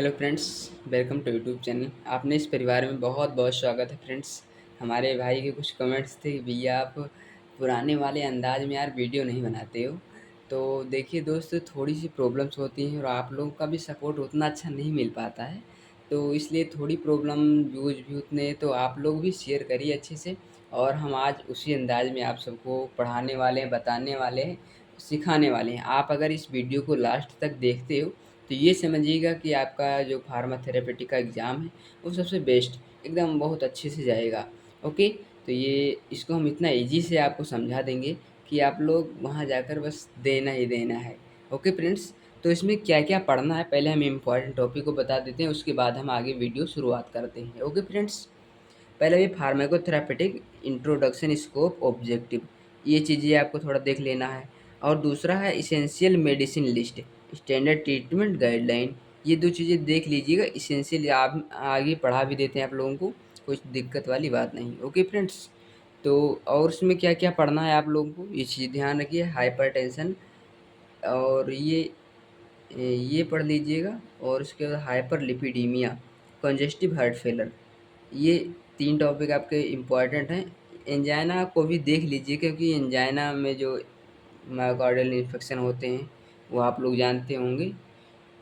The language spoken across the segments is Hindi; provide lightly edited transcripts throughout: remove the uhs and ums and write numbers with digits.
Hello friends, welcome to YouTube channel. आपने इस परिवार में बहुत बहुत स्वागत है फ्रेंड्स। हमारे भाई के कुछ कमेंट्स थे, भैया आप पुराने वाले अंदाज में यार वीडियो नहीं बनाते हो। तो देखिए दोस्त, थोड़ी सी प्रॉब्लम्स होती हैं और आप लोगों का भी सपोर्ट उतना अच्छा नहीं मिल पाता है। तो इसलिए थोड़ी प्रॉब्लम व्यूज़ भी उतने, तो आप लोग भी शेयर करिए अच्छे से। और हम आज उसी अंदाज में आप सबको पढ़ाने वाले हैं, बताने वाले हैं, सिखाने वाले हैं। आप अगर इस वीडियो को लास्ट तक देखते हो तो ये समझिएगा कि आपका जो फार्माथेरेपेटिक का एग्ज़ाम है वो सबसे बेस्ट, एकदम बहुत अच्छे से जाएगा। ओके, तो ये इसको हम इतना ईजी से आपको समझा देंगे कि आप लोग वहाँ जाकर बस देना ही देना है। ओके फ्रेंड्स, तो इसमें क्या क्या पढ़ना है पहले हम इम्पॉर्टेंट टॉपिक को बता देते हैं, उसके बाद हम आगे वीडियो शुरुआत करते हैं। ओके फ्रेंड्स, पहले भी फार्माकोथेरेपेटिक इंट्रोडक्शन, स्कोप, ऑब्जेक्टिव, ये चीज़ें आपको थोड़ा देख लेना है। और दूसरा है essential medicine list, standard treatment guideline, ये दो चीज़ें देख लीजिएगा। इसेंशियल आप आगे पढ़ा भी देते हैं आप लोगों को, कुछ दिक्कत वाली बात नहीं। ओके फ्रेंड्स, तो और उसमें क्या क्या पढ़ना है आप लोगों को ये चीज़ ध्यान रखिए। हाइपरटेंशन, और ये पढ़ लीजिएगा। और उसके बाद हाइपरलिपिडीमिया, कंजेस्टिव हार्ट फेलर, ये 3 टॉपिक आपके इम्पोर्टेंट हैं। एंजाइना को भी देख लीजिए, क्योंकि एंजाइना में जो मायोकार्डियल इन्फेक्शन होते हैं वो आप लोग जानते होंगे।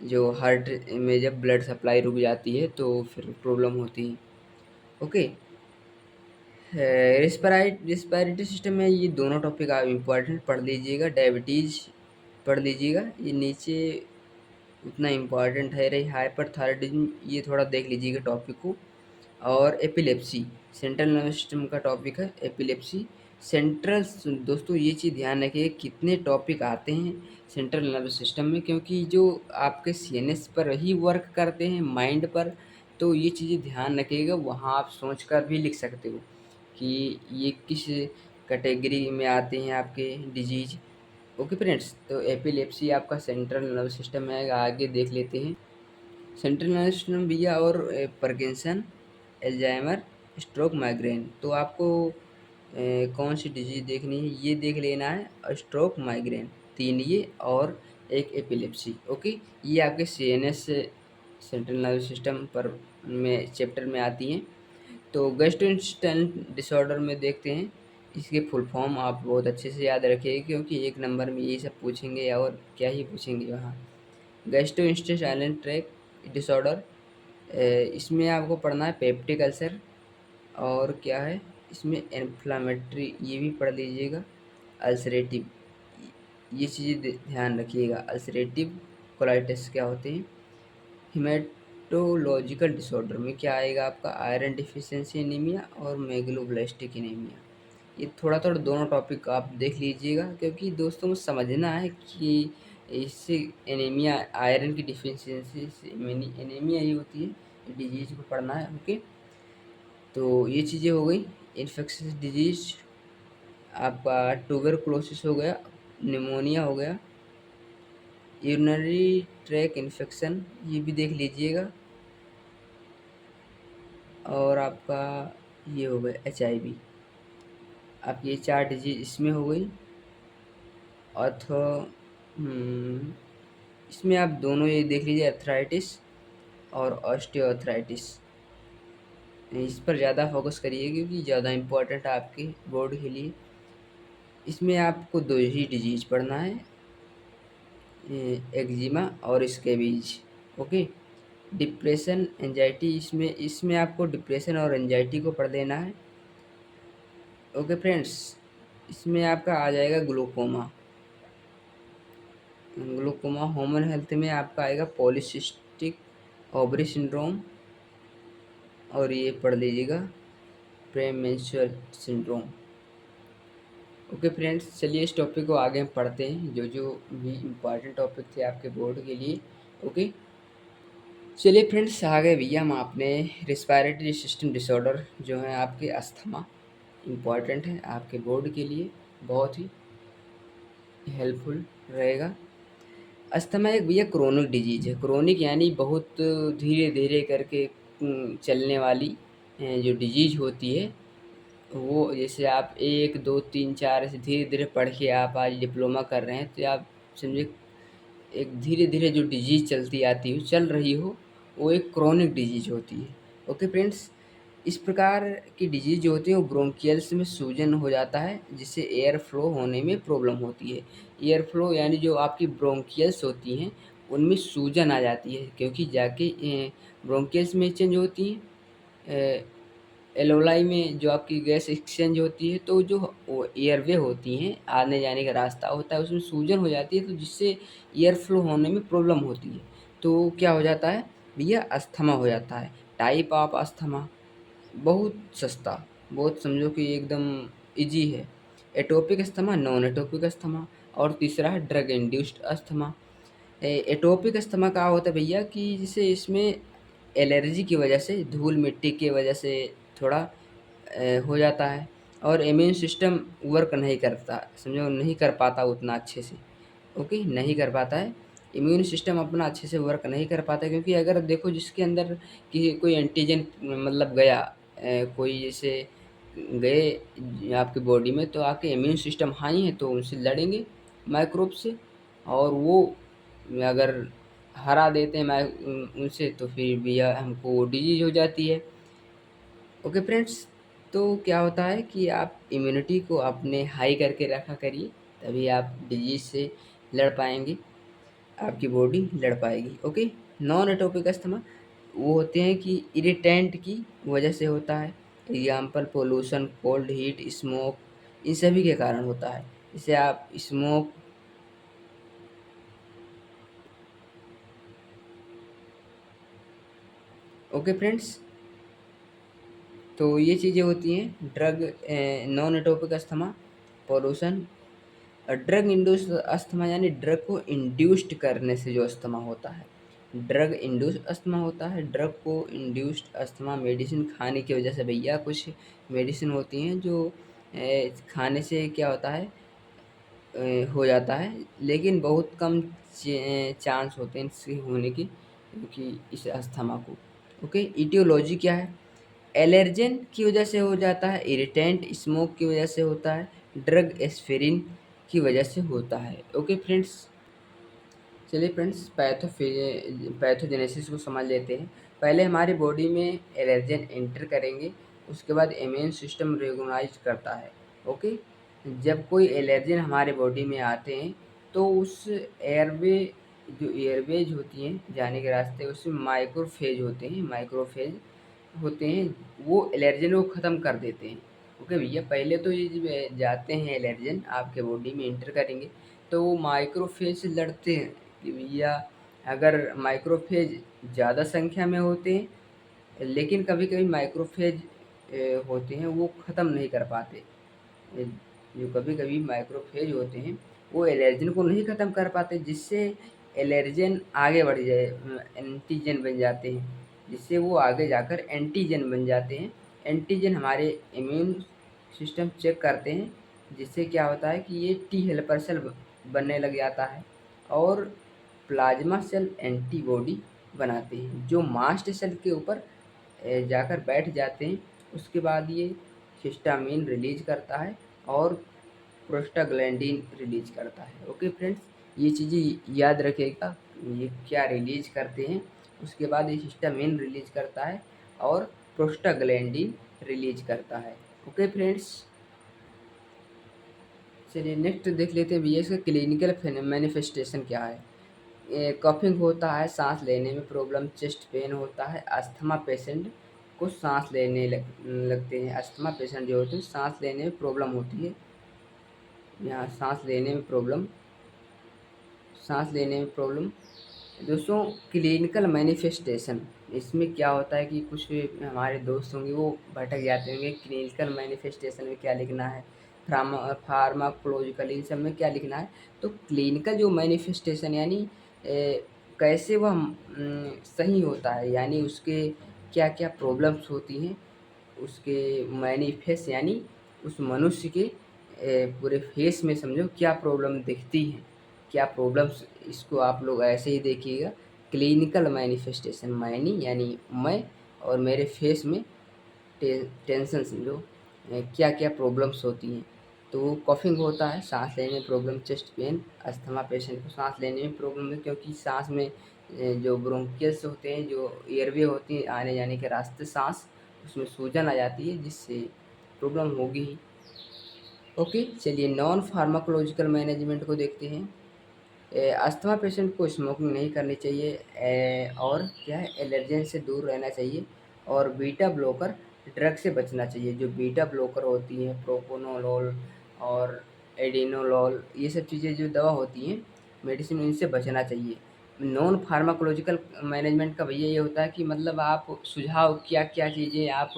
जो हार्ट में जब ब्लड सप्लाई रुक जाती है तो फिर प्रॉब्लम होती है। ओके, रिस्पायरेटरी सिस्टम में ये दोनों टॉपिक आप इम्पोर्टेंट पढ़ लीजिएगा। डायबिटीज़ पढ़ लीजिएगा, ये नीचे उतना इम्पोर्टेंट है रही। हाइपरथायराइडिज्म, ये थोड़ा देख लीजिएगा टॉपिक को। और एपिलेप्सी, सेंट्रल नर्वस सिस्टम का टॉपिक है एपिलेप्सी। सेंट्रल, दोस्तों ये चीज़ ध्यान रखिए कितने टॉपिक आते हैं सेंट्रल नर्वस सिस्टम में, क्योंकि जो आपके सीएनएस पर ही वर्क करते हैं, माइंड पर। तो ये चीज़ें ध्यान रखिएगा, वहाँ आप सोच कर भी लिख सकते हो कि ये किस कैटेगरी में आते हैं आपके डिजीज। ओके फ्रेंड्स, तो एपिलेप्सी आपका सेंट्रल नर्वस सिस्टम में आएगा। आगे देख लेते हैं सेंट्रल नर्वस सिस्टम भैया। और पार्किंसन, एल्जाइमर, स्ट्रोक, माइग्रेन। तो आपको कौन सी डिजीज देखनी है ये देख लेना है। स्ट्रोक, माइग्रेन, 3 ये, और एक एपिलेप्सी। ओके, ये आपके सीएनएस से सेंट्रल नर्वस सिस्टम पर में चैप्टर में आती हैं। तो गैस्ट्रोइंटेस्टाइनल डिसऑर्डर में देखते हैं, इसके फुल फॉर्म आप बहुत अच्छे से याद रखिएगा, क्योंकि एक नंबर में यही सब पूछेंगे और क्या ही पूछेंगे वहाँ। गैस्ट्रोइंटेस्टाइनल ट्रैक्ट डिसऑर्डर, इसमें आपको पढ़ना है पेप्टिक अल्सर। और क्या है इसमें, इन्फ्लामेटरी, ये भी पढ़ लीजिएगा। अल्सरेटिव, ये चीज़ें ध्यान रखिएगा। अल्सरेटिव कोलाइटिस क्या होते हैं। हिमेटोलॉजिकल डिसऑर्डर में क्या आएगा आपका, आयरन डिफिशियंसी एनीमिया और मेगलोब्लास्टिक एनीमिया। ये थोड़ा थोड़ा दोनों टॉपिक आप देख लीजिएगा, क्योंकि दोस्तों को समझना है कि इससे एनीमिया, आयरन की डिफिशियंसी से एनीमिया ही होती है, डिजीज को पढ़ना है। ओके, तो ये चीज़ें हो गई। इन्फेक्शस डिजीज आपका ट्यूबरकुलोसिस हो गया, निमोनिया हो गया, यूरिनरी ट्रैक इन्फेक्शन, ये भी देख लीजिएगा। और आपका ये हो गया HIV। आपकी ये 4 डिजीज इसमें हो गई। अथो इसमें आप दोनों ये देख लीजिए, अर्थराइटिस और ऑस्टियोआर्थराइटिस। इस पर ज़्यादा फोकस करिए, क्योंकि ज़्यादा इम्पोर्टेंट है आपके बोर्ड के लिए। इसमें आपको 2 ही डिजीज पढ़ना है, एक्जिमा और स्कैबीज। ओके, डिप्रेशन, एंजाइटी, इसमें इसमें आपको डिप्रेशन और एंजाइटी को पढ़ लेना है। ओके फ्रेंड्स, इसमें आपका आ जाएगा ग्लूकोमा। ग्लूकोमा ह्यूमन हेल्थ में आपका आएगा पॉलीसिस्टिक ओवरी सिंड्रोम, और ये पढ़ लीजिएगा प्रेमेंस्ट्रुअल सिंड्रोम। ओके फ्रेंड्स, चलिए इस टॉपिक को आगे हम पढ़ते हैं, जो जो भी इम्पॉर्टेंट टॉपिक थे आपके बोर्ड के लिए। ओके, चलिए फ्रेंड्स, आ गए भैया हम आपने रिस्पायरेटरी सिस्टम डिसऑर्डर, जो है आपके अस्थमा। इम्पॉर्टेंट है आपके बोर्ड के लिए, बहुत ही हेल्पफुल रहेगा। अस्थमा एक भैया क्रोनिक डिजीज है। क्रोनिक यानी बहुत धीरे धीरे करके चलने वाली जो डिजीज होती है। वो जैसे आप 1 2 3 4 ऐसे धीरे धीरे पढ़ के आप आज डिप्लोमा कर रहे हैं, तो आप समझे एक धीरे धीरे जो डिजीज चलती आती हो, चल रही हो, वो एक क्रोनिक डिजीज होती है। ओके फ्रेंड्स, इस प्रकार की डिजीज जो होती है वो ब्रोंकियल्स में सूजन हो जाता है, जिससे एयर फ्लो होने में प्रॉब्लम होती है। एयर फ्लो यानी जो आपकी ब्रोंकियल्स होती हैं उनमें सूजन आ जाती है, क्योंकि जाके ब्रोंकियल्स में चेंज होती हैं एलोलाई में जो आपकी गैस एक्सचेंज होती है, तो जो वो एयरवे होती हैं, आने जाने का रास्ता होता है, उसमें सूजन हो जाती है, तो जिससे एयर फ्लो होने में प्रॉब्लम होती है। तो क्या हो जाता है भैया, अस्थमा हो जाता है। टाइप ऑफ अस्थमा बहुत सस्ता, बहुत समझो कि एकदम इजी है। Atopic asthma, non atopic asthma, और तीसरा है drug induced asthma. Atopic asthma का होता है भैया कि जैसे इसमें एलर्जी की वजह से, धूल मिट्टी की वजह से थोड़ा हो जाता है, और इम्यून सिस्टम वर्क नहीं करता, समझो नहीं कर पाता उतना अच्छे से। ओके, नहीं कर पाता है, इम्यून सिस्टम अपना अच्छे से वर्क नहीं कर पाता, क्योंकि अगर देखो जिसके अंदर कि कोई एंटीजन मतलब गया, कोई जैसे गए आपकी बॉडी में, तो आपके इम्यून सिस्टम हाई है तो उनसे लड़ेंगे माइक्रोब से, और वो अगर हरा देते हैं उनसे, तो फिर भी हमको डिजीज हो जाती है। ओके फ्रेंड्स, तो क्या होता है कि आप इम्यूनिटी को अपने हाई करके रखा करिए, तभी आप डिजीज से लड़ पाएंगे, आपकी बॉडी लड़ पाएगी। ओके, नॉन एटोपिक अस्थमा वो होते हैं कि इरिटेंट की वजह से होता है। Example pollution, cold, heat, smoke, इन सभी के कारण होता है। जैसे आप स्मोक, ओके फ्रेंड्स, तो ये चीज़ें होती हैं drug, non atopic asthma, pollution. Drug induced asthma यानी ड्रग को इंड्यूस्ड करने से जो अस्थमा होता है, ड्रग इंड्यूस्ड अस्थमा होता है। ड्रग को इंड्यूस्ड अस्थमा मेडिसिन खाने की वजह से भैया, कुछ मेडिसिन होती हैं जो खाने से क्या होता है, हो जाता है, लेकिन बहुत कम चांस होते हैं इसके होने की, क्योंकि इस अस्थमा को। ओके, इटियोलॉजी क्या है, एलर्जेन की वजह से हो जाता है, इरिटेंट स्मोक की वजह से होता है, ड्रग एस्पिरिन की वजह से होता है। ओके फ्रेंड्स, चलिए फ्रेंड्स, पैथोजेनेसिस को समझ लेते हैं। पहले हमारी बॉडी में एलर्जेन एंटर करेंगे, उसके बाद इम्यून सिस्टम रिकॉग्नाइज करता है। ओके, जब कोई एलर्जेन हमारे बॉडी में आते हैं, तो उस एयरवे, जो एयरवेज होती हैं जाने के रास्ते, उसमें माइक्रोफेज होते हैं, माइक्रोफेज होते हैं, वो एलर्जन को ख़त्म कर देते हैं। ओके भैया, पहले तो ये जब जाते हैं एलर्जन आपके बॉडी में इंटर करेंगे, तो वो माइक्रोफेज से लड़ते हैं कि भैया, अगर माइक्रोफेज ज़्यादा संख्या में होते हैं, लेकिन कभी कभी माइक्रोफेज होते हैं वो ख़त्म नहीं कर पाते। जो कभी कभी माइक्रोफेज होते हैं वो एलर्जन को नहीं ख़त्म कर पाते, जिससे एलर्जन आगे बढ़ जाए, एंटीजन बन जाते हैं, जिससे वो आगे जाकर एंटीजन बन जाते हैं। एंटीजन हमारे इम्यून सिस्टम चेक करते हैं, जिससे क्या होता है कि ये टी हेल्पर सेल बनने लग जाता है, और प्लाज्मा सेल एंटीबॉडी बनाते हैं, जो मास्ट सेल के ऊपर जाकर बैठ जाते हैं। उसके बाद ये हिस्टामिन रिलीज करता है और प्रोस्टाग्लैंडिन रिलीज करता है। ओके फ्रेंड्स, ये चीज़ें याद रखिएगा, ये क्या रिलीज करते हैं। उसके बाद ये हिस्टामिन रिलीज करता है और प्रोस्टाग्लैंडिन रिलीज करता है। ओके फ्रेंड्स, चलिए नेक्स्ट देख लेते हैं भैया, इसका क्लिनिकल मैनिफेस्टेशन क्या है। कफिंग होता है, सांस लेने में प्रॉब्लम, चेस्ट पेन होता है, अस्थमा पेशेंट को सांस लेने लगते हैं। अस्थमा पेशेंट जो होते हैं सांस लेने में प्रॉब्लम होती है, यहाँ सांस लेने में प्रॉब्लम, सांस लेने में प्रॉब्लम। दोस्तों, क्लिनिकल मैनिफेस्टेशन, इसमें क्या होता है कि कुछ हमारे दोस्त होंगे वो भटक जाते होंगे, क्लिनिकल मैनिफेस्टेशन में क्या लिखना है, फार्माकोलॉजिकल इन सब में क्या लिखना है। तो क्लिनिकल जो मैनिफेस्टेशन यानी कैसे वह सही होता है, यानी उसके क्या क्या प्रॉब्लम्स होती हैं, उसके मैनिफेस्ट यानी उस मनुष्य के पूरे फेस में समझो क्या प्रॉब्लम दिखती है, क्या प्रॉब्लम्स, इसको आप लोग ऐसे ही देखिएगा। क्लिनिकल मैनिफेस्टेशन, मैनी यानी मैं, और मेरे फेस में टेंशन समझो क्या क्या प्रॉब्लम्स होती हैं। तो कॉफिंग होता है, सांस लेने में problem, chest pain, asthma patient को सांस लेने में प्रॉब्लम है, क्योंकि सांस में जो ब्रोंकियल्स होते हैं, जो एयरवे होती है आने जाने के रास्ते सांस, उसमें सूजन आ जाती है, जिससे प्रॉब्लम होगी ही। ओके, चलिए नॉन फार्माकोलॉजिकल मैनेजमेंट को देखते हैं। अस्थमा पेशेंट को स्मोकिंग नहीं करनी चाहिए, और क्या है, एलर्जन से दूर रहना चाहिए, और बीटा ब्लॉकर ड्रग से बचना चाहिए। जो बीटा ब्लॉकर होती हैं, प्रोपोनोलॉल और एडिनोलॉल, ये सब चीज़ें जो दवा होती हैं मेडिसिन, इनसे बचना चाहिए। नॉन फार्माकोलॉजिकल मैनेजमेंट का भैया ये होता है कि मतलब आप सुझाव क्या क्या चीज़ें आप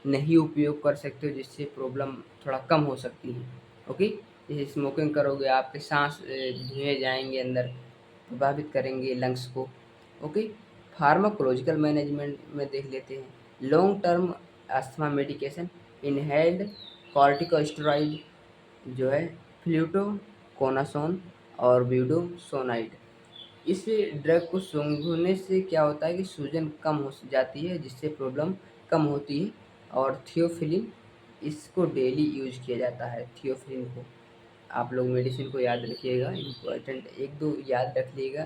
नहीं उपयोग कर सकते हो जिससे प्रॉब्लम थोड़ा कम हो सकती है। ओके, जैसे स्मोकिंग करोगे आपके सांस धुएँ जाएंगे अंदर, प्रभावित करेंगे लंग्स को। ओके, फार्माकोलॉजिकल मैनेजमेंट में देख लेते हैं। Long term asthma medication, inhaled corticosteroid जो है, फ्लूटोकोनासोन और ब्यूडोसोनाइड। इस ड्रग को सूंघने से क्या होता है कि सूजन कम हो जाती है, जिससे प्रॉब्लम कम होती है। और थियोफिलिन, इसको डेली यूज किया जाता है। थियोफिलिन को आप लोग मेडिसिन को याद रखिएगा, इम्पोर्टेंट एक दो याद रख लीजिएगा।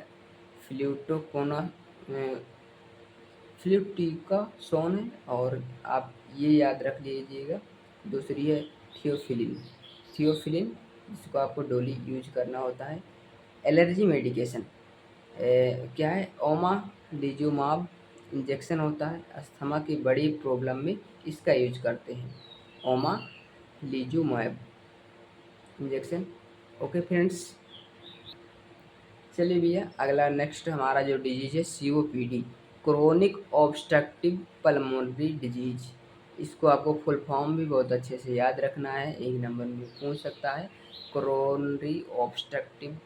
फ्लूटोकोना फ्लूटिकासोन है, और आप ये याद रख लीजिएगा, दूसरी है थियोफिलिन। थियोफिलिन जिसको आपको डेली यूज करना होता है। एलर्जी मेडिकेशन क्या है, ओमालिजुमाब इंजेक्शन होता है, अस्थमा की बड़ी प्रॉब्लम में इसका यूज करते हैं, ओमालिजुमाब इंजेक्शन। ओके फ्रेंड्स, चलिए भैया अगला नेक्स्ट हमारा जो डिजीज है COPD, chronic obstructive pulmonary disease. इसको आपको फुल फॉर्म भी बहुत अच्छे से याद रखना है, एक नंबर में पूछ सकता है। Coronary obstructive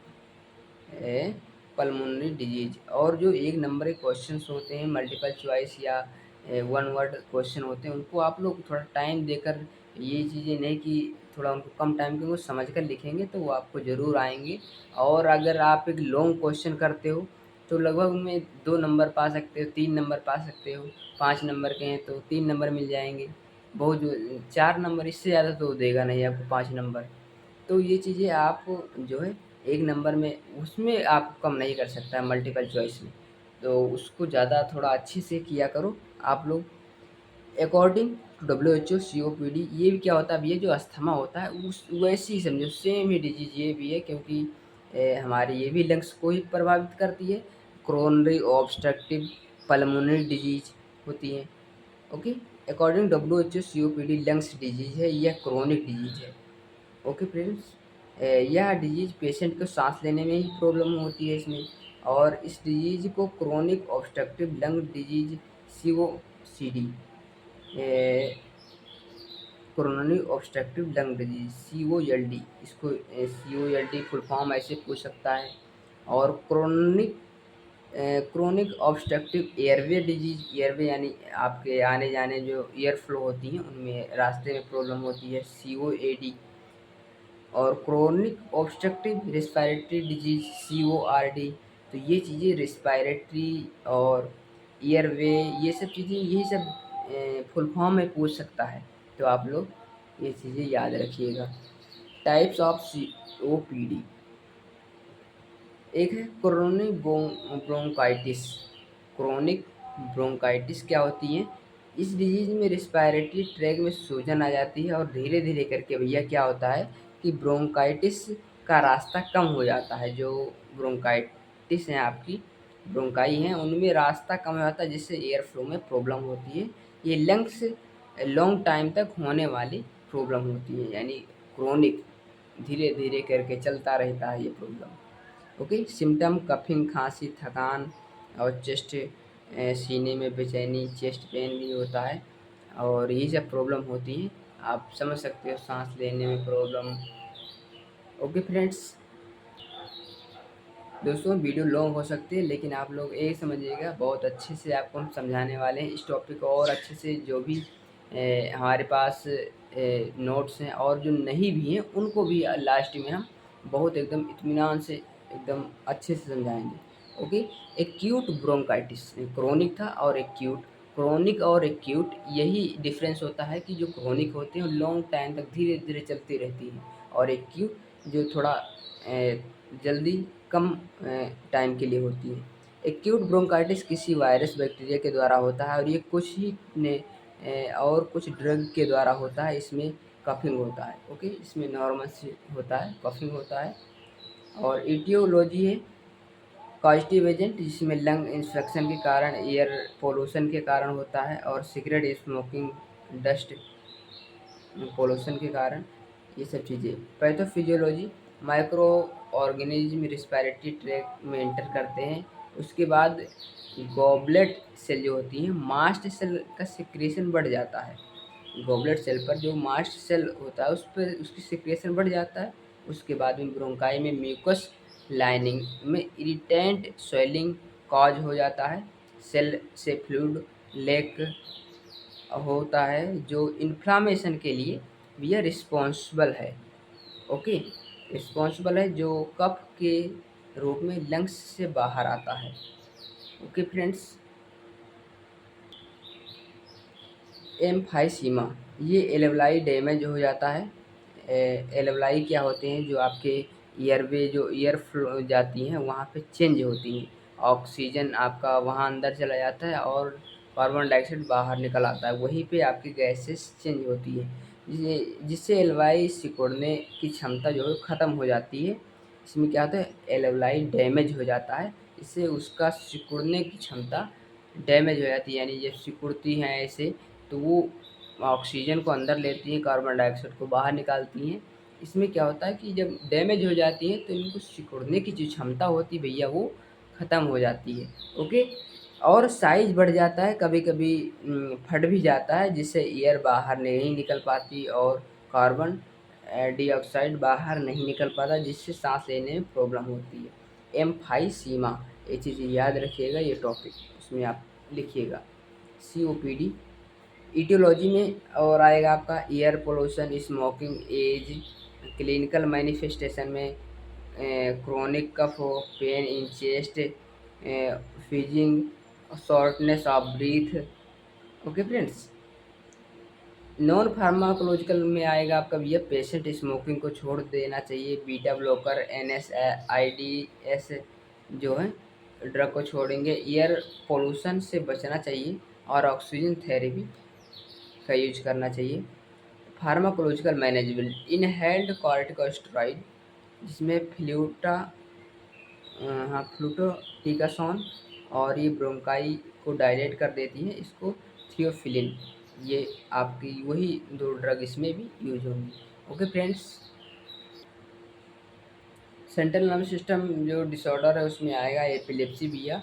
pulmonary disease. और जो एक नंबर के क्वेश्चंस होते हैं मल्टीपल चॉइस या वन वर्ड क्वेश्चन होते हैं, उनको आप लोग थोड़ा टाइम देकर, ये चीज़ें नहीं कि थोड़ा उनको कम टाइम के वो समझ कर लिखेंगे तो वो आपको ज़रूर आएंगे। और अगर आप एक लॉन्ग क्वेश्चन करते हो तो लगभग उनमें 2 नंबर पा सकते हो, 3 नंबर पा सकते हो। 5 नंबर के हैं तो 3 नंबर मिल जाएंगे। बहुत जो 4 नंबर, इससे ज़्यादा तो देगा नहीं आपको 5 नंबर। तो ये चीज़ें आप जो है एक नंबर में उसमें आप कम नहीं कर सकता है मल्टीपल चॉइस में, तो उसको ज़्यादा थोड़ा अच्छे से किया करो आप लोग। अकॉर्डिंग टू WHO COPD, ये भी क्या होता है, अब ये जो अस्थमा होता है उस वैसे ही समझो, सेम ही डिजीज ये भी है, क्योंकि हमारी ये भी लंग्स को ही प्रभावित करती है। क्रोनरी ऑब्स्ट्रक्टिव पल्मोनरी डिजीज होती है। Okay, according WHO COPD lungs disease है, यह क्रोनिक डिजीज है। ओके फ्रेंड्स, यह डिजीज पेशेंट को सांस लेने में ही प्रॉब्लम होती है इसमें, और इस डिजीज को chronic obstructive lung disease COCD, coronary obstructive lung disease COLD, इसको COLD फुल फॉर्म ऐसे पूछ सकता है। और chronic obstructive airway disease, airway यानी आपके आने जाने जो एयर फ्लो होती हैं उनमें रास्ते में प्रॉब्लम होती है, COAD। और chronic obstructive respiratory disease CORD। तो ये चीज़ें रिस्पायरेटरी और ईयरवे, ये सब चीज़ें, यही सब फुल फॉर्म में पूछ सकता है, तो आप लोग ये चीज़ें याद रखिएगा। टाइप्स ऑफ COPD, एक है क्रोनिक ब्रोंकाइटिस। क्रोनिक ब्रोंकाइटिस क्या होती है, इस डिजीज में रिस्पायरेटरी ट्रैक में सूजन आ जाती है, और धीरे धीरे करके भैया क्या होता है कि ब्रोंकाइटिस का रास्ता कम हो जाता है। जो ब्रोंकाइटिस हैं आपकी, ब्रोंकाई हैं, उनमें रास्ता कम हो जाता है, जिससे एयर फ्लो में प्रॉब्लम होती है। ये लंग्स लॉन्ग टाइम तक होने वाली प्रॉब्लम होती है, यानी क्रोनिक, धीरे धीरे करके चलता रहता है ये प्रॉब्लम। ओके, सिम्टम कफिंग, खांसी, थकान, और चेस्ट सीने में बेचैनी, चेस्ट पेन भी होता है, और यही सब प्रॉब्लम होती है। आप समझ सकते हो, सांस लेने में प्रॉब्लम। ओके फ्रेंड्स, दोस्तों वीडियो लॉन्ग हो सकती है, लेकिन आप लोग ये समझिएगा, बहुत अच्छे से आपको हम समझाने वाले हैं इस टॉपिक को, और अच्छे से जो भी हमारे पास नोट्स हैं और जो नहीं भी हैं उनको भी लास्ट में हम बहुत एकदम इत्मीनान से, एकदम अच्छे से समझाएंगे। ओके, एक्यूट ब्रोंकाइटिस क्रोनिक था, और एक्यूट, क्रोनिक और एक्यूट यही डिफरेंस होता है कि जो क्रोनिक होते हैं लॉन्ग टाइम तक धीरे धीरे चलती रहती है, और एक्यूट जो थोड़ा जल्दी कम टाइम के लिए होती है। एक्यूट ब्रोंकाइटिस किसी वायरस बैक्टीरिया के द्वारा होता है और ये कुछ ही ने और कुछ ड्रग के द्वारा होता है। इसमें कफिंग होता है। ओके, इसमें नॉर्मल से होता है, कफिंग होता है। और ईटियोलॉजी है कॉजेटिव एजेंट, जिसमें लंग इंफेक्शन के कारण, एयर पोल्यूशन के कारण होता है और सिगरेट स्मोकिंग, डस्ट पोल्यूशन के कारण, ये सब चीज़ें। Pathophysiology micro organism respiratory track में एंटर करते हैं। उसके बाद गॉबलेट सेल जो होती हैं, मास्ट सेल का सिक्रेशन बढ़ जाता है। गॉबलेट सेल पर जो मास्ट सेल होता है उस पर उसकी सिक्रेशन बढ़ जाता है। उसके बाद में ब्रोंकाई में म्यूकस लाइनिंग में इरिटेंट स्वेलिंग कॉज हो जाता है। सेल से फ्लूइड लेक होता है जो इन्फ्लामेशन के लिए भी यह रिस्पॉन्सिबल है। ओके, रिस्पॉन्सिबल है जो कफ के रूप में लंग्स से बाहर आता है। ओके फ्रेंड्स, एम्फाइसीमा, ये एल्वेलाई डैमेज हो जाता है। एल्वेलाई क्या होते हैं, जो आपके ईयरवे जो ईयर फ्लो जाती हैं वहाँ पे चेंज होती हैं। ऑक्सीजन आपका वहाँ अंदर चला जाता है और कार्बन डाइऑक्साइड बाहर निकल आता है। वहीं पे आपकी गैसेस चेंज होती है, जिससे एल्वेलाई सिकुड़ने की क्षमता जो है ख़त्म हो जाती है। इसमें क्या होता है, एल्वेलाई डैमेज हो जाता है, इससे उसका सिकुड़ने की क्षमता डैमेज हो जाती है। यानी जब सिकुड़ती हैं ऐसे तो वो ऑक्सीजन को अंदर लेती हैं, कार्बन डाइऑक्साइड को बाहर निकालती हैं। इसमें क्या होता है कि जब डैमेज हो जाती हैं तो इनको सिकुड़ने की जो क्षमता होती है भैया वो ख़त्म हो जाती है। ओके, और साइज़ बढ़ जाता है, कभी कभी फट भी जाता है, जिससे एयर बाहर नहीं निकल पाती और कार्बन डाइऑक्साइड बाहर नहीं निकल पाता, जिससे सांस लेने में प्रॉब्लम होती है। एम्फाइसीमा, ये चीज़ याद रखिएगा, ये टॉपिक उसमें आप लिखिएगा। COPD ईटियोलॉजी में और आएगा आपका air pollution, smoking, age, clinical manifestation में क्रोनिक कफ हो, pain in chest, wheezing, shortness of breath. Okay friends, non pharmacological में आएगा आपका भैया पेशेंट स्मोकिंग को छोड़ देना चाहिए, बीटा ब्लॉकर, NSAIDs जो है ड्रग को छोड़ेंगे, ईयर पोल्यूशन से बचना चाहिए और ऑक्सीजन थेरेपी का यूज करना चाहिए। फार्माकोलॉजिकल मैनेजमेंट, इनहेल्ड कॉर्टिकोस्टेरॉइड, जिसमें हाँ फ्लूटोटिकासोन, और ये ब्रोंकाई को डायलेट कर देती है, इसको थियोफिलिन, ये आपकी वही दो ड्रग इसमें भी यूज होंगी। Okay friends, central nervous system जो डिसऑर्डर है उसमें आएगा एपिलेप्सी भैया।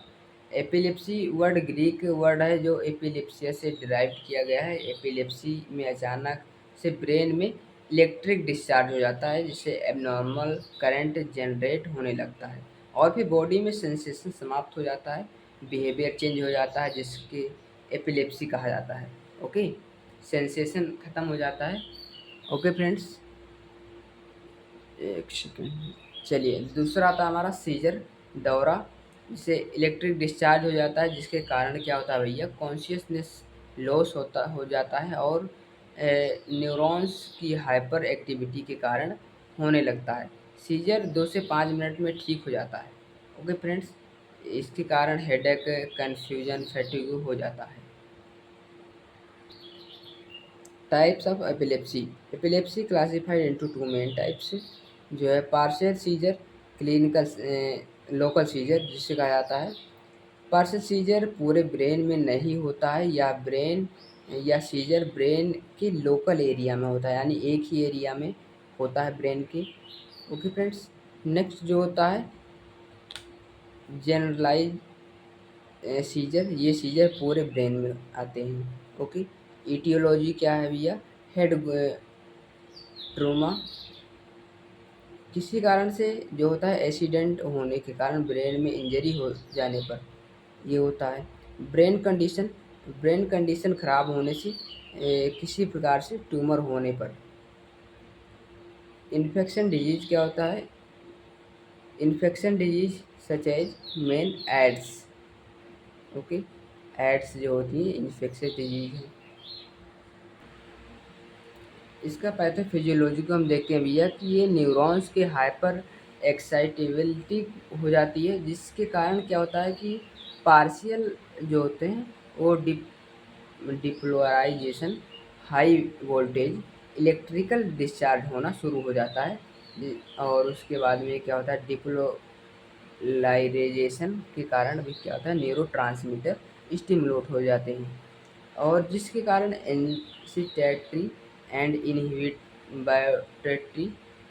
एपिलेप्सी वर्ड ग्रीक वर्ड है जो एपिलेप्सिया से डिराइव किया गया है। एपिलेप्सी में अचानक से ब्रेन में इलेक्ट्रिक डिस्चार्ज हो जाता है, जिससे एबनॉर्मल करंट जनरेट होने लगता है और फिर बॉडी में सेंसेशन समाप्त हो जाता है, बिहेवियर चेंज हो जाता है, जिसके एपिलेप्सी कहा जाता है। ओके, सेंसेशन ख़त्म हो जाता है। ओके फ्रेंड्स, एक सेकेंड, चलिए दूसरा आता है हमारा सीजर, दौरा, जिससे इलेक्ट्रिक डिस्चार्ज हो जाता है, जिसके कारण क्या होता है भैया, कॉन्शियसनेस लॉस हो जाता है और न्यूरॉन्स की हाइपर एक्टिविटी के कारण होने लगता है। सीजर 2 से 5 मिनट में ठीक हो जाता है। ओके फ्रेंड्स, इसके कारण हेडेक, कन्फ्यूजन, फैटिग हो जाता है। Types of epilepsy, epilepsy classified into two main types, जो है partial seizure, clinical local seizure जिसे कहा जाता है। पार्शियल सीजर पूरे ब्रेन में नहीं होता है, या सीजर ब्रेन के लोकल एरिया में होता है, यानी एक ही एरिया में होता है ब्रेन के। ओके फ्रेंड्स, नेक्स्ट जो होता है जनरलाइज सीजर, ये सीजर पूरे ब्रेन में आते हैं। ओके, ईटियोलॉजी क्या है भैया, हेड ट्रोमा, किसी कारण से जो होता है एक्सीडेंट होने के कारण ब्रेन में इंजरी हो जाने पर ये होता है। ब्रेन कंडीशन, ब्रेन कंडीशन खराब होने से किसी प्रकार से ट्यूमर होने पर। इन्फेक्शन डिजीज क्या होता है, infection disease such as main AIDS. Okay, AIDS जो होती है इन्फेक्शन डिजीज है। इसका पैथोफिजियोलॉजी को हम देखते हैं भैया कि ये न्यूरॉन्स के हाइपर एक्साइटेबिलिटी हो जाती है, जिसके कारण क्या होता है कि पार्शियल जो होते हैं वो depolarization, high voltage electrical discharge होना शुरू हो जाता है। और उसके बाद में क्या होता है, डिपोलराइजेशन के कारण भी क्या होता है, न्यूरोट्रांसमीटर स्टिमुलेट हो जाते हैं, और जिसके कारण एंसिटेटरी एंड इनहिबिटरी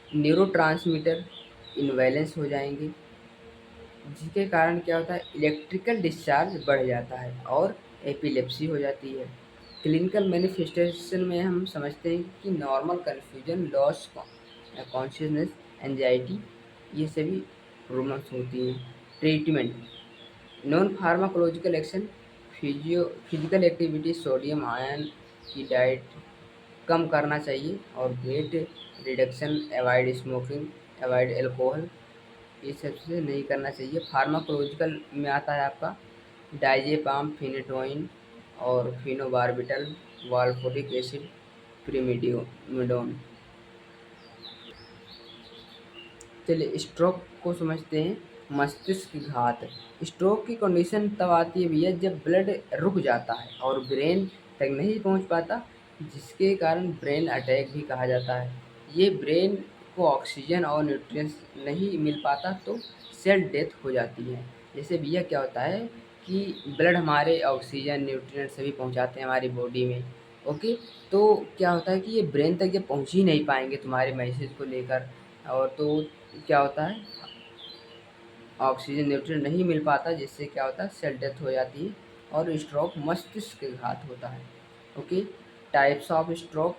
न्यूरोट्रांसमीटर इनबैलेंस हो जाएंगे, जिसके कारण क्या होता है, इलेक्ट्रिकल डिस्चार्ज बढ़ जाता है और एपिलेप्सी हो जाती है। क्लिनिकल मैनिफेस्टेशन में हम समझते हैं कि normal confusion, loss consciousness, anxiety, ये सभी प्रॉब्लम्स होती हैं। Treatment, non pharmacological action, physical activity, sodium ion की डाइट कम करना चाहिए, और weight reduction, avoid smoking, avoid alcohol, ये सबसे नहीं करना चाहिए। फार्माकोलॉजिकल में आता है आपका डाइजेपाम, फिनेटोइन और फिनोबार्बिटल, वाल्पोरिक एसिड, प्रिमिडिडोन। चलिए स्ट्रोक को समझते हैं। मस्तिष्क घात, स्ट्रोक की कंडीशन तब आती है भैया जब ब्लड रुक जाता है और ब्रेन तक नहीं पहुंच पाता, जिसके कारण ब्रेन अटैक भी कहा जाता है। ये ब्रेन को ऑक्सीजन और न्यूट्रिएंट्स नहीं मिल पाता तो सेल डेथ हो जाती है। जैसे भैया क्या होता है कि ब्लड हमारे ऑक्सीजन, न्यूट्रिएंट्स सभी पहुंचाते हैं हमारी बॉडी में, ओके। तो क्या होता है कि ये ब्रेन तक ये पहुंच ही नहीं पाएंगे तुम्हारे मैसेज को लेकर, और तो क्या होता है, ऑक्सीजन न्यूट्रिएंट नहीं मिल पाता, जिससे क्या होता है, सेल डेथ हो जाती है और स्ट्रोक मस्तिष्क घात होता है, okay. Types of stroke,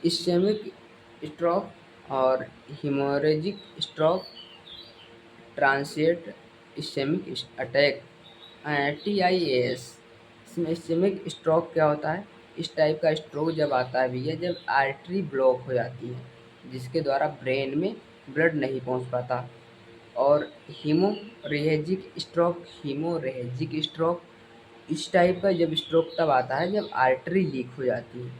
ischemic stroke और hemorrhagic stroke, transient ischemic attack, TIAS। इसमें इस्केमिक स्ट्रोक क्या होता है, इस टाइप का स्ट्रोक जब आता है भैया जब आर्टरी ब्लॉक हो जाती है, जिसके द्वारा ब्रेन में ब्लड नहीं पहुंच पाता। और हीमोरेजिक स्ट्रोक, इस टाइप का जब स्ट्रोक तब आता है जब आर्टरी लीक हो जाती है,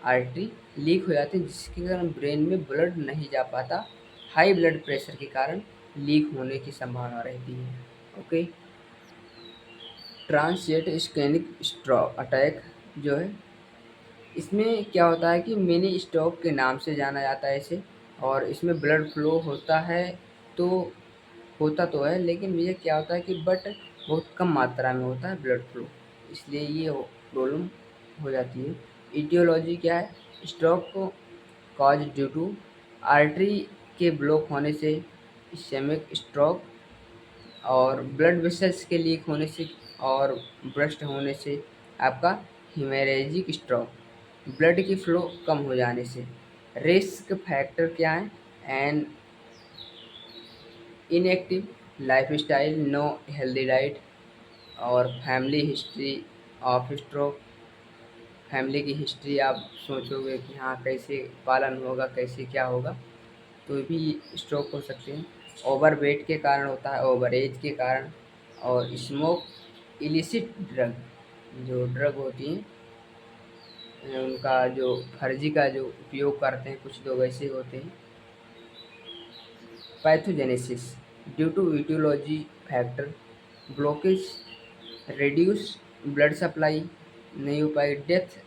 आर्टरी लीक हो जाती है, जिसके कारण ब्रेन में ब्लड नहीं जा पाता, हाई ब्लड प्रेशर के कारण लीक होने की संभावना रहती है, okay. Transient ischaemic stroke attack जो है, इसमें क्या होता है कि मिनी स्ट्रोक के नाम से जाना जाता है इसे, और इसमें ब्लड फ्लो होता है, तो होता तो है, लेकिन ये क्या होता है कि बट बहुत कम मात्रा में होता है ब्लड फ्लो, इसलिए ये प्रॉब्लम हो जाती है। ईटियोलॉजी क्या है, स्ट्रोक को कॉज ड्यू टू आर्टरी के ब्लॉक होने से, इस्केमिक स्ट्रोक, और ब्लड वेसल्स के लीक होने से और ब्रस्ट होने से आपका हेमरेजिक स्ट्रोक, ब्लड की फ्लो कम हो जाने से। रिस्क फैक्टर क्या है, and inactive lifestyle, no healthy diet, और family history of stroke. Family की हिस्ट्री आप सोचोगे कि हाँ कैसे पालन होगा, कैसे क्या होगा, तो भी स्ट्रोक हो सकते हैं। ओवर वेट के कारण होता है, ओवर एज के कारण, और स्मोक, इलिसिट ड्रग, जो ड्रग होती हैं उनका जो फर्जी का जो उपयोग करते हैं कुछ लोग ऐसे होते हैं। Pathogenesis, due to etiology factor, blockage, reduce blood supply, नहीं हो पाई, death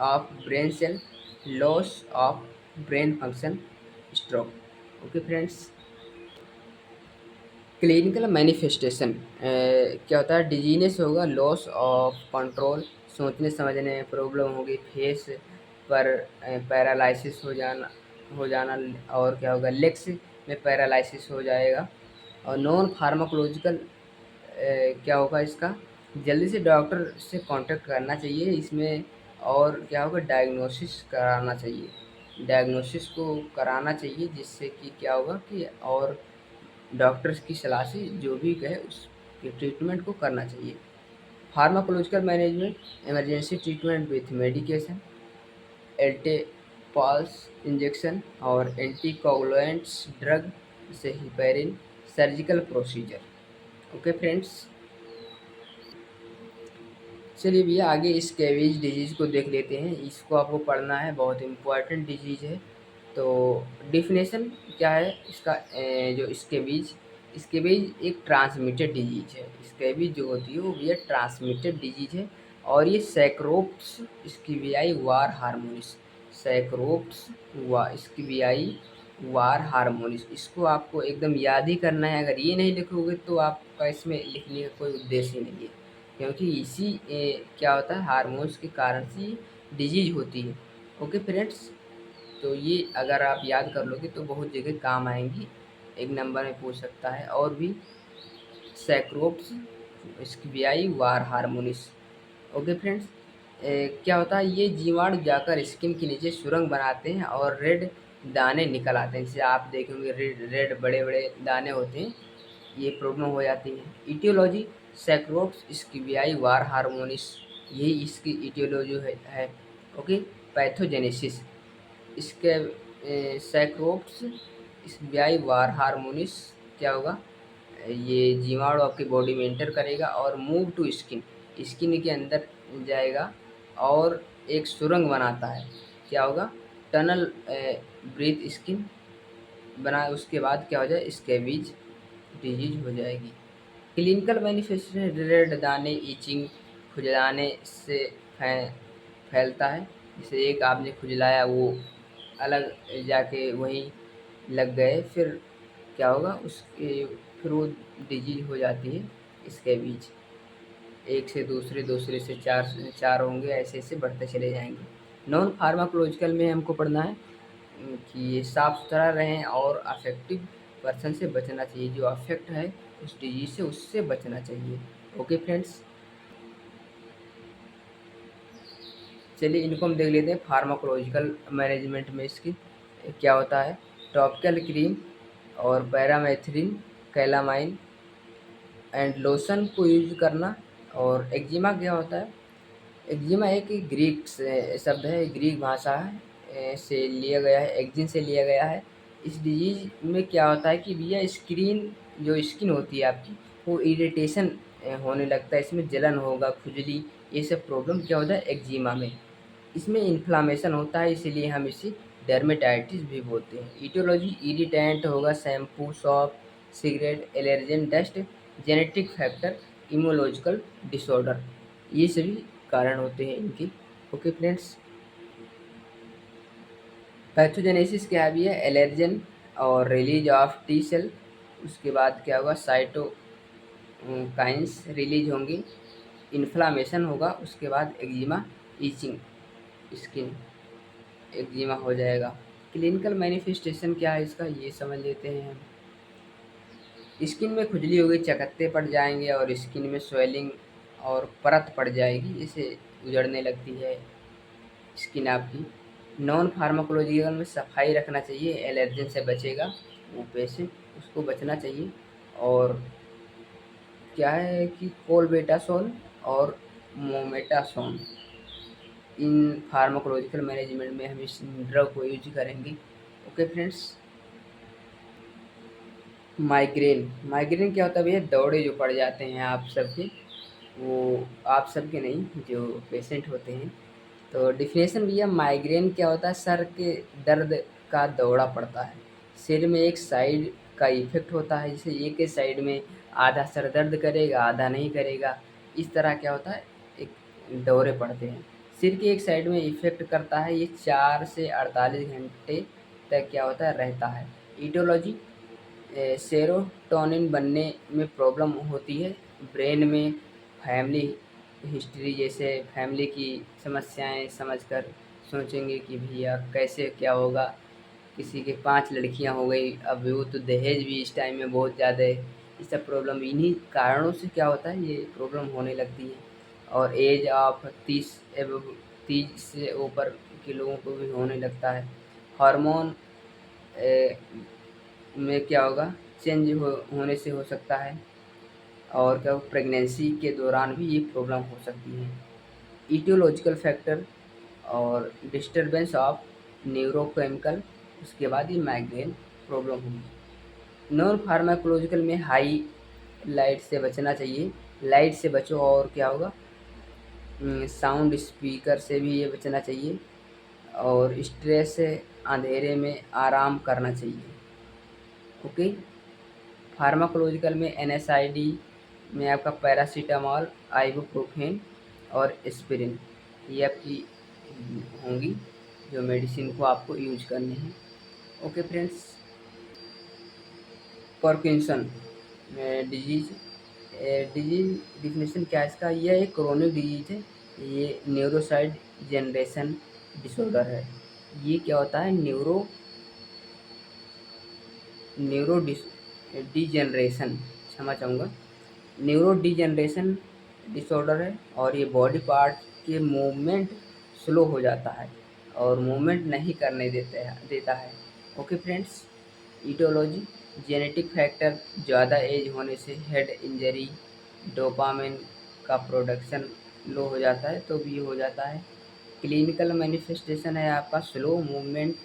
of brain cell, loss of brain function, stroke, okay friends. Clinical manifestation क्या होता है, डिजीनेस होगा, लॉस ऑफ कंट्रोल, सोचने समझने में प्रॉब्लम होगी, फेस पर पैरालिसिस हो जाना, और क्या होगा, लेग्स में पैरालिसिस हो जाएगा। और नॉन फार्माकोलॉजिकल क्या होगा इसका, जल्दी से डॉक्टर से कांटेक्ट करना चाहिए इसमें, और क्या होगा, डायग्नोसिस कराना चाहिए, डायग्नोसिस को कराना चाहिए, जिससे कि क्या होगा कि और डॉक्टर्स की सलाह से जो भी कहे उसके ट्रीटमेंट को करना चाहिए। Pharmacological management, emergency treatment with medication, alteplase injection और एंटीकोगुलेंट्स ड्रग, जैसे heparin, surgical procedure, okay friends. चलिए भैया आगे इस स्कैवेज डिजीज़ को देख लेते हैं, इसको आपको पढ़ना है, बहुत इम्पोर्टेंट डिजीज़ है। तो डिफिनेशन क्या है इसका जो स्केबीज एक ट्रांसमिटेड डिजीज है। स्केबीज जो होती है वो ये ट्रांसमिटेड डिजीज है। और ये सैक्रोप्स स्कीबियाई वार हार्मोनिस, सैक्रोप्स स्कीबियाई वार हार्मोनिस, इसको आपको एकदम याद ही करना है। अगर ये नहीं लिखोगे तो आपका इसमें लिखने का कोई उद्देश्य ही नहीं है, क्योंकि इसी क्या होता है हार्मोन्स के कारण से डिजीज होती है। ओके फ्रेंड्स, तो ये अगर आप याद कर लोगे तो बहुत जगह काम आएंगी, एक नंबर में पूछ सकता है। और भी सैक्रोप्स स्कीबियाई वार हार्मोनिस। ओके फ्रेंड्स, क्या होता है ये जीवाणु जाकर स्किन के नीचे सुरंग बनाते हैं और रेड दाने निकल आते हैं। जैसे आप देखेंगे रेड रेड बड़े बड़े दाने होते हैं, ये प्रॉब्लम हो जाती है। इटियोलॉजी सैक्रोप्स स्कीबियाई वार हार्मोनिस, यही इसकी इटियोलॉजी है। ओके, पैथोजेनेसिस इसके सैक्रोप्स स्कीबियाई वार हार्मोनिस क्या होगा, ये जीवाणु आपकी बॉडी में एंटर करेगा और मूव टू स्किन, स्किन के अंदर जाएगा और एक सुरंग बनाता है। क्या होगा, टनल ब्रीथ स्किन बना, उसके बाद क्या हो जाए स्कैबीज डिजीज हो जाएगी। क्लिनिकल मैनिफेस्टेशन रेड दाने, इचिंग, खुजलाने से फैलता है। जैसे एक आपने खुजलाया वो अलग जाके वहीं लग गए, फिर क्या होगा उसके, फिर वो डिजीज हो जाती है इसके बीच। एक से दूसरे, दूसरे से चार, चार होंगे, ऐसे ऐसे बढ़ते चले जाएंगे। नॉन फार्माकोलॉजिकल में हमको पढ़ना है कि ये साफ सुथरा रहें और अफेक्टिव पर्सन से बचना चाहिए, जो अफेक्ट है उस डिजीज से उससे बचना चाहिए। ओके फ्रेंड्स, चलिए इनको हम देख लेते हैं। फार्माकोलॉजिकल मैनेजमेंट में इसकी क्या होता है, टॉपिकल क्रीम और पैरामेथ्रिन, कैलामाइन एंड लोशन को यूज करना। और एक्जिमा क्या होता है, एक्जिमा एक ग्रीक शब्द है, ग्रीक भाषा से लिया गया है, एक्जिन से लिया गया है। इस डिजीज में क्या होता है कि भैया जो स्किन होती है आपकी वो इरिटेशन होने लगता है, इसमें जलन होगा, खुजली, ये सब प्रॉब्लम क्या होता है एक्जिमा में। इसमें इन्फ्लामेशन होता है, इसीलिए हम इसे डर्मेटाइटिस भी बोलते हैं। ईटियोलॉजी इरिटेंट होगा, shampoo, soap, cigarette, allergen, dust, genetic factor, immunological disorder, ये सभी कारण होते हैं इनके। ओके फ्रेंड्स, पैथोजेनेसिस क्या भी है, एलर्जन और रिलीज ऑफ टी सेल, उसके बाद क्या होगा साइटोकाइंस रिलीज होंगी, इन्फ्लामेशन होगा, उसके बाद एक्जिमा, ईचिंग, स्किन एक्जिमा हो जाएगा। क्लिनिकल मैनिफेस्टेशन क्या है इसका ये समझ लेते हैं हम। स्किन में खुजली होगी, चकत्ते पड़ जाएंगे और स्किन में स्वेलिंग और परत पड़ जाएगी, जैसे उजड़ने लगती है स्किन आपकी। नॉन फार्माकोलॉजिकल में सफाई रखना चाहिए, एलर्जन से बचेगा वो पेशेंट, उसको बचना चाहिए। और क्या है कि कोलबेटासोल और मोमेटासोन, इन फार्माकोलॉजिकल मैनेजमेंट में हम इस ड्रग को यूज करेंगे। ओके फ्रेंड्स, माइग्रेन, माइग्रेन क्या होता है भैया, दौड़े जो पड़ जाते हैं आप सबके, वो आप सबके नहीं जो पेशेंट होते हैं। तो डिफिनेशन भैया, माइग्रेन क्या होता है, सर के दर्द का दौरा पड़ता है, सिर में एक साइड का इफेक्ट होता है, जैसे एक ही साइड में आधा सर दर्द करेगा आधा नहीं करेगा, इस तरह क्या होता है एक दौरे पड़ते हैं। सिर की एक साइड में इफेक्ट करता है, ये 4 से 48 घंटे तक क्या होता है रहता है। ईटियोलॉजी सेरोटोनिन बनने में प्रॉब्लम होती है, ब्रेन में फैमिली हिस्ट्री, जैसे फैमिली की समस्याएं समझकर सोचेंगे कि भैया कैसे क्या होगा, किसी के 5 लड़कियां हो गई, अब वो तो दहेज भी इस टाइम में बहुत ज़्यादा है, ये सब प्रॉब्लम इन्हीं कारणों से क्या होता है ये प्रॉब्लम होने लगती है। और एज ऑफ 30 से ऊपर के लोगों को भी होने लगता है। हार्मोन में क्या होगा चेंज होने से हो सकता है। और क्या प्रेगनेंसी के दौरान भी ये प्रॉब्लम हो सकती है। ईटियोलॉजिकल फैक्टर और डिस्टरबेंस ऑफ न्यूरोकेमिकल, उसके बाद ये माइग्रेन प्रॉब्लम होगी। नॉन फार्माकोलॉजिकल में हाई लाइट से बचना चाहिए, लाइट से बचो। और क्या होगा साउंड स्पीकर से भी ये बचना चाहिए। और स्ट्रेस से अंधेरे में आराम करना चाहिए। ओके। फार्माकोलॉजिकल में NSAID में आपका पैरासीटामॉल, आइबुप्रोफेन और एस्पिरिन, ये आपकी होंगी जो मेडिसिन को आपको यूज करने हैं। Okay friends. Parkinson disease, disease definition क्या है इसका? यह एक क्रोनिक डिजीज है, ये न्यूरोसाइड जनरेशन डिसऑर्डर है। ये क्या होता है? न्यूरो डिजनरेशन, क्षमा चाहूँगा, न्यूरो डिजनरेशन डिसऑर्डर है, और ये बॉडी पार्ट के मूवमेंट स्लो हो जाता है और मूवमेंट नहीं करने देता है। Okay friends. Aetiology, genetic factor, ज़्यादा एज होने से हेड इंजरी, डोपामिन का प्रोडक्शन लो हो जाता है तो भी हो जाता है। क्लिनिकल मैनिफेस्टेशन है आपका स्लो मूवमेंट,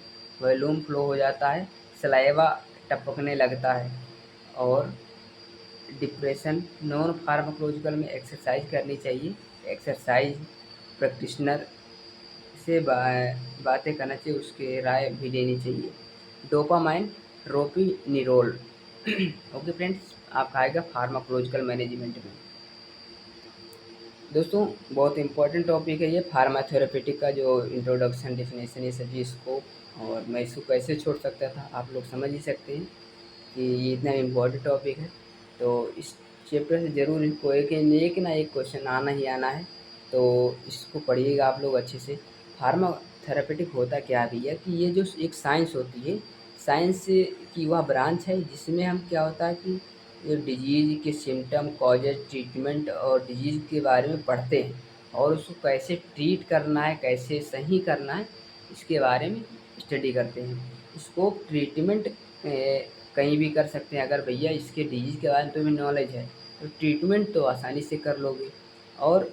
वॉल्यूम फ्लो हो जाता है, सलाइवा टपकने लगता है। और डिप्रेशन, नॉन फार्माकोलॉजिकल में एक्सरसाइज करनी चाहिए, एक्सरसाइज प्रैक्टिशनर से बातें करना चाहिए, उसके राय भी लेनी चाहिए। डोपामाइन, रोपिनिरोल। ओके फ्रेंड्स, आपका आएगा फार्माकोलॉजिकल मैनेजमेंट में। दोस्तों बहुत इंपॉर्टेंट टॉपिक है ये फार्माथेरेपेटिक का, जो इंट्रोडक्शन, डेफिनेशन, ये सभी स्कोप, और मैं इसको कैसे छोड़ सकता था, आप लोग समझ ही सकते हैं कि ये इतना इम्पोर्टेंट टॉपिक है। तो इस चैप्टर से ज़रूर कोई एक ना एक क्वेश्चन आना ही आना है, तो इसको पढ़िएगा आप लोग अच्छे से। फार्मा थेरेपेटिक होता क्या है भैया कि ये जो एक साइंस होती है, साइंस की वह ब्रांच है जिसमें हम क्या होता है कि ये डिजीज़ के सिम्टम, कॉजेज, ट्रीटमेंट और डिजीज़ के बारे में पढ़ते हैं, और उसको कैसे ट्रीट करना है, कैसे सही करना है, इसके बारे में स्टडी करते हैं। इसको ट्रीटमेंट कहीं भी कर सकते हैं। अगर भैया इसके डिजीज़ के बारे में तुम्हें नॉलेज है तो ट्रीटमेंट तो आसानी से कर लोगे। और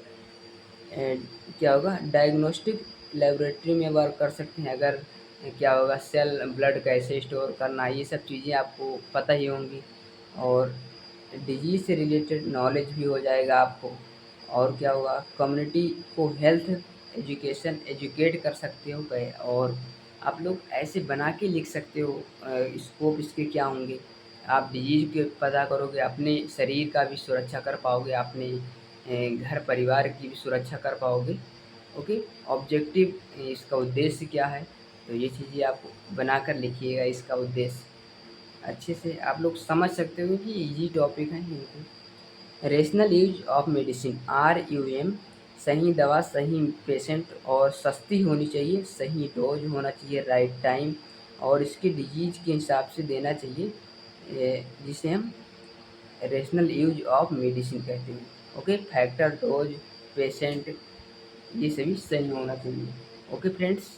क्या होगा, डायग्नोस्टिक लेबोरेटरी में वर्क कर सकते हैं। अगर क्या होगा, सेल ब्लड कैसे स्टोर करना, ये सब चीज़ें आपको पता ही होंगी, और डिजीज़ से रिलेटेड नॉलेज भी हो जाएगा आपको। और क्या होगा, कम्युनिटी को हेल्थ एजुकेशन एजुकेट कर सकते हो गए, और आप लोग ऐसे बना के लिख सकते हो स्कोप इसके क्या होंगे। आप डिजीज़ के पता करोगे, अपने शरीर का भी सुरक्षा कर पाओगे, अपने घर परिवार की भी सुरक्षा कर पाओगे। ओके। ऑब्जेक्टिव, इसका उद्देश्य क्या है, तो ये चीज़ें आप बनाकर लिखिएगा। इसका उद्देश्य अच्छे से आप लोग समझ सकते हो कि इजी टॉपिक है इनको। Rational use of medicine, RUM, सही दवा सही पेशेंट और सस्ती होनी चाहिए, सही डोज होना चाहिए, राइट टाइम, और इसकी डिजीज़ के हिसाब से देना चाहिए, जिसे हम रेशनल यूज ऑफ मेडिसिन कहते हैं। ओके। फैक्टर, डोज, पेशेंट, ये सभी सही होना चाहिए। Okay friends.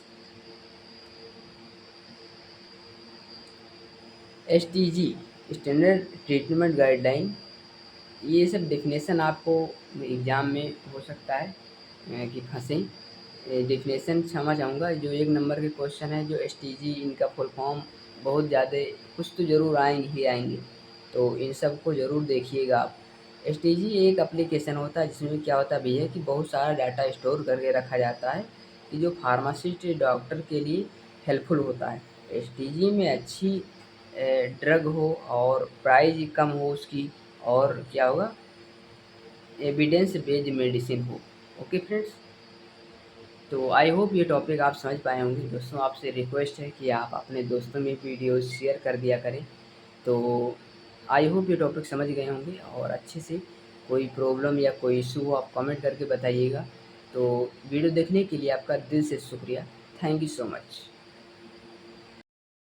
STG, standard treatment guideline, ये सब डेफिनेशन आपको एग्ज़ाम में हो सकता है कि फंसें। डेफिनेशन क्षमा चाहूँगा, जो 1 नंबर के क्वेश्चन है, जो STG, इनका फुल फॉर्म बहुत ज़्यादा कुछ तो ज़रूर आएंगे ही आएंगे, तो इन सब को ज़रूर देखिएगा आप। STG एक एप्लीकेशन होता है जिसमें क्या होता है भैया कि बहुत सारा डाटा स्टोर करके रखा जाता है, कि जो फार्मासिस्ट डॉक्टर के लिए हेल्पफुल होता है। STG में अच्छी ड्रग हो और प्राइस कम हो उसकी, और क्या होगा, एविडेंस बेस्ड मेडिसिन हो। Okay friends. तो आई होप ये टॉपिक आप समझ पाए होंगे। दोस्तों आपसे रिक्वेस्ट है कि आप अपने दोस्तों में वीडियो शेयर कर दिया करें। तो आई होप ये टॉपिक समझ गए होंगे और अच्छे से। कोई प्रॉब्लम या कोई इशू हो आप कमेंट करके बताइएगा। तो वीडियो देखने के लिए आपका दिल से शुक्रिया। Thank you so much.